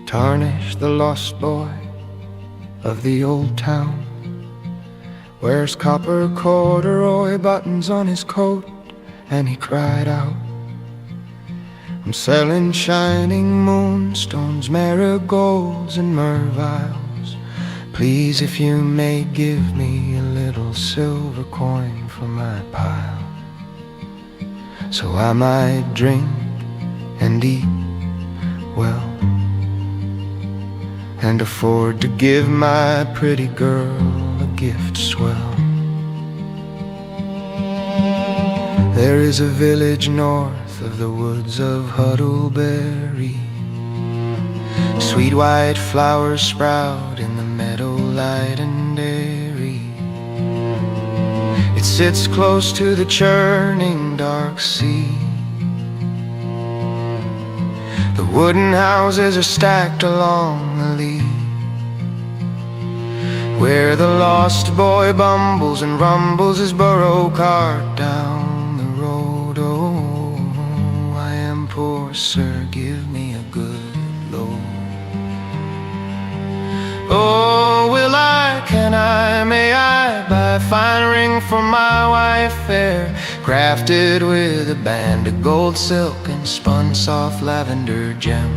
Tarnish, the lost boy of the old town, wears copper corduroy buttons on his coat, and he cried out, "I'm selling shining moonstones, marigolds and myrrh vials. Please, if you may, give me a little silver coin for my pile, so I might drink and eat well, and afford to give my pretty girl a gift swell." There is a village north of the woods of Huddleberry. Sweet white flowers sprout in the meadow light and airy. It sits close to the churning dark sea. The wooden houses are stacked along the lea, where the lost boy bumbles and rumbles his burro cart down the road. Oh, I am poor, sir, give me a good load. Oh, will I, can I, may I buy a fine ring for my wife fair, crafted with a band of gold silk and spun soft lavender gem?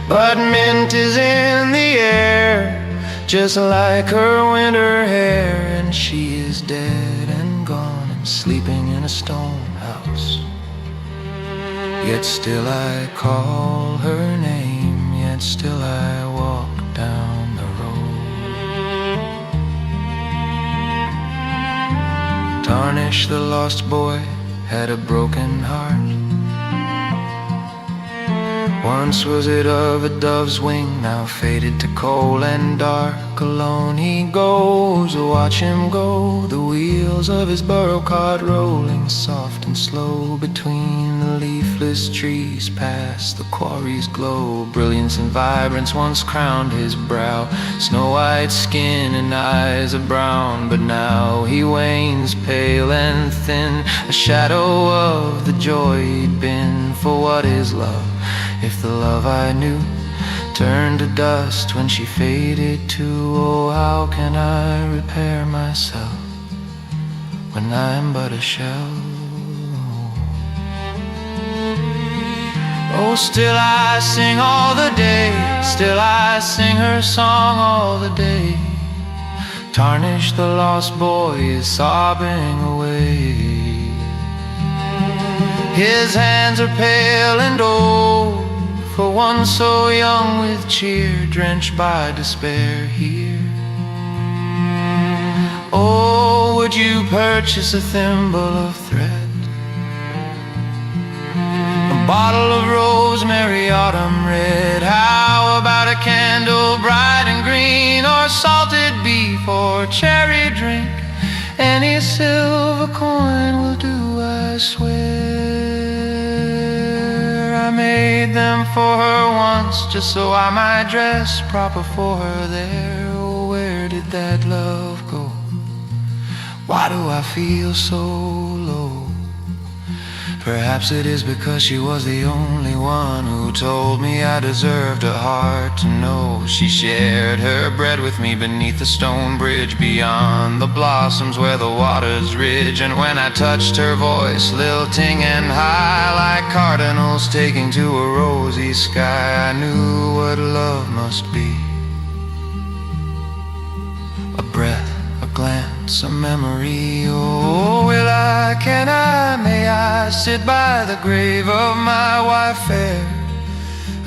But mint is in the air, just like her winter hair, and she is dead and gone and sleeping in a stone house. Yet still I call her name, yet still I walk down the road. Tarnish, the lost boy, had a broken heart. Once was it of a dove's wing, now faded to coal and dark. Alone he goes, watch him go, the wheels of his burro cart rolling soft and slow between the leafless trees. Past the quarry's glow, brilliance and vibrance once crowned his brow, snow white skin and eyes of brown. But now he wanes pale and thin, a shadow of the joy he'd been. For what is love, if the love I knew turned to dust when she faded too? Oh, how can I repair myself when I'm but a shell? Oh, still I sing all the day, still I sing her song all the day. Tarnish, the lost boy, is sobbing away. His hands are pale and old, for one so young with cheer, drenched by despair here. Oh, would you purchase a thimble of thread, a bottle of rosemary autumn red? How about a candle bright and green, or salted beef or cherry drink? Any silver coin will do, I swear. I made them for her once, just so I might dress proper for her there. Oh, where did that love go? Why do I feel so low? Perhaps it is because she was the only one who told me I deserved a heart to know. She shared her bread with me beneath the stone bridge, beyond the blossoms where the waters ridge. And when I touched her voice, lilting and high, like cardinals taking to a rosy sky, I knew what love must be. A breath, a glance, a memory. Oh, will I, can I, may I sit by the grave of my wife fair?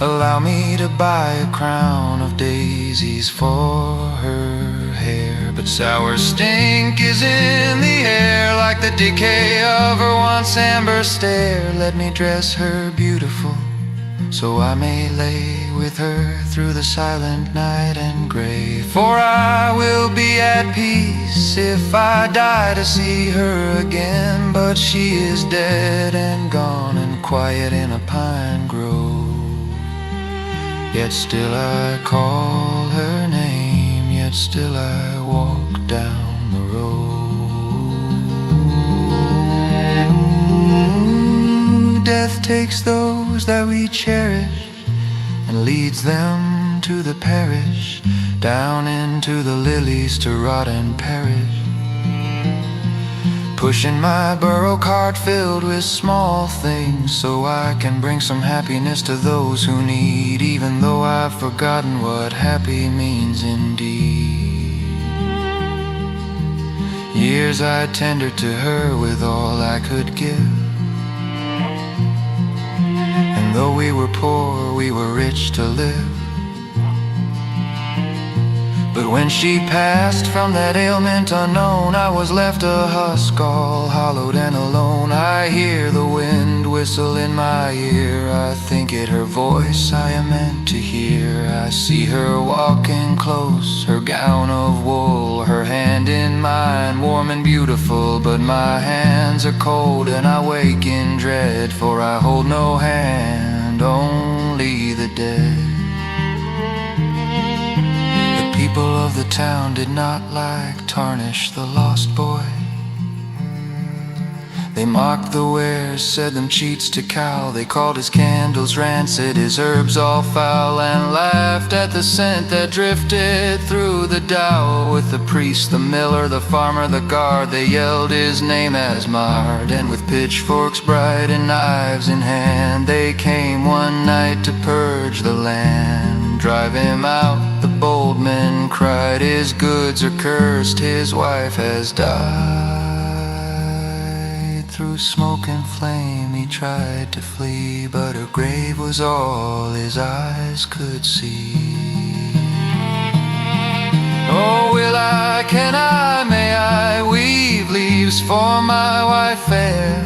Allow me to buy a crown of daisies for her hair. But sour stink is in the air, like the decay of her once amber stare. Let me dress her beautiful, so I may lay with her through the silent night and gray. For I will be at peace if I die to see her again. But she is dead and gone and quiet in a pine grove. Yet still I call her name, yet still I walk down the road. Death takes those that we cherish and leads them to the parish, down into the lilies to rot and perish. Pushing my burro cart filled with small things, so I can bring some happiness to those who need, even though I've forgotten what happy means indeed. Years I tendered to her with all I could give, and though we were poor, we were rich to live. But when she passed from that ailment unknown, I was left a husk, all hollowed and alone. I hear the wind whistle in my ear, I think it her voice I am meant to hear. I see her walking close, her gown of wool, her hand in mine, warm and beautiful. But my hands are cold and I wake in dread, for I hold no hand, only the dead. People of the town did not like Tarnish, the lost boy. They mocked the wares, said them cheats to cow. They called his candles rancid, his herbs all foul, and laughed at the scent that drifted through the dow. With the priest, the miller, the farmer, the guard, they yelled his name as marred. And with pitchforks bright and knives in hand, they came one night to purge the land. Drive him out, the bold men cried, his goods are cursed, his wife has died. Through smoke and flame he tried to flee, but her grave was all his eyes could see. Oh, will I, can I, may I weave leaves for my wife fair,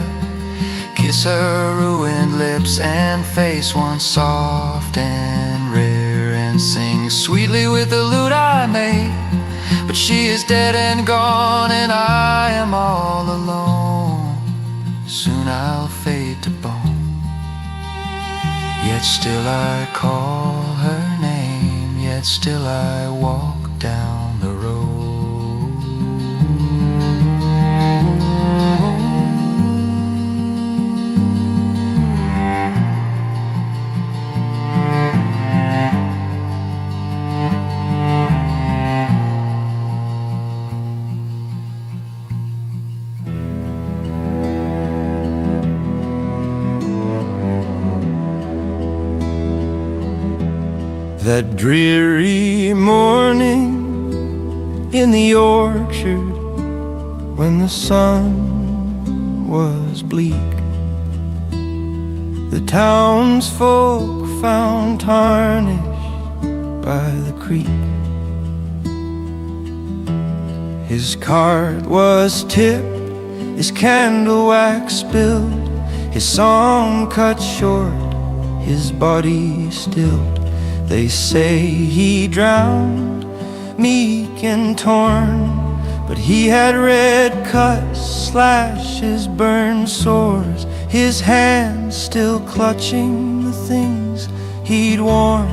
kiss her ruined lips and face once soft and rare, and sing sweetly with the lute I made. But she is dead and gone, and I am all alone. Soon I'll fade to bone, yet still I call her name, yet still I walk down the road. That dreary morning in the orchard, when the sun was bleak, the townsfolk found Tarnish by the creek. His cart was tipped, his candle wax spilled, his song cut short, his body stilled. They say he drowned, meek and torn, but he had red cuts, slashes, burned sores, his hands still clutching the things he'd worn.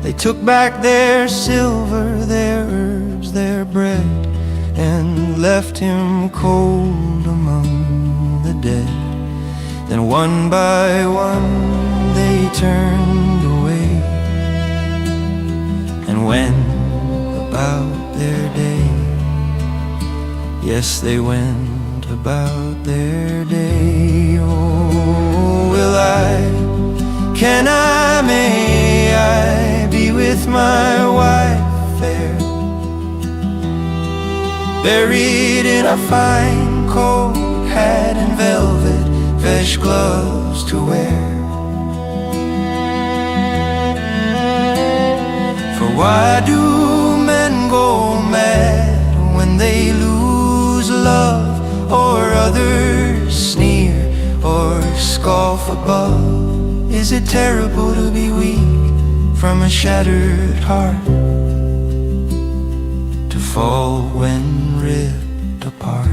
They took back their silver, their herbs, their bread, and left him cold among the dead. Then one by one they turned away and went about their day. Yes, they went about their day. Oh, will I, can I, may I be with my wife fair, buried in a fine coat, hat and velvet, fresh gloves to wear. For why do men go mad when they lose love, or others sneer or scoff above? Is it terrible to be weak from a shattered heart, to fall when ripped apart?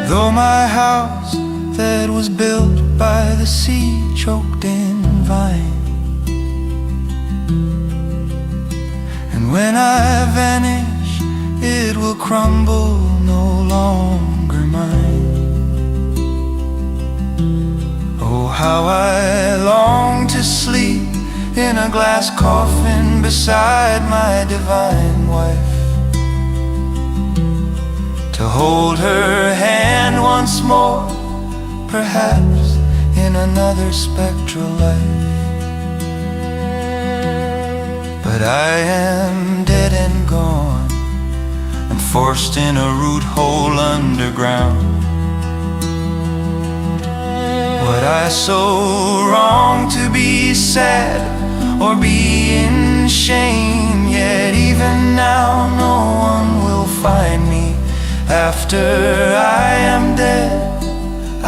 Though my house that was built by the sea, choked in vine, and when I vanish it will crumble no longer mine. Oh, how I long to sleep in a glass coffin beside my divine wife, to hold her hand once more, perhaps in another spectral life. But I am dead and gone, and forced in a root hole underground. What I so wrong to be sad or be in shame, yet even now no one will find me. After I am dead,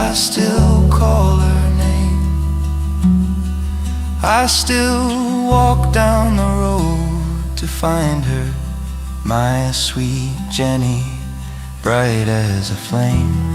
I still call her name. I still walk down the road to find her, my sweet Jenny, bright as a flame.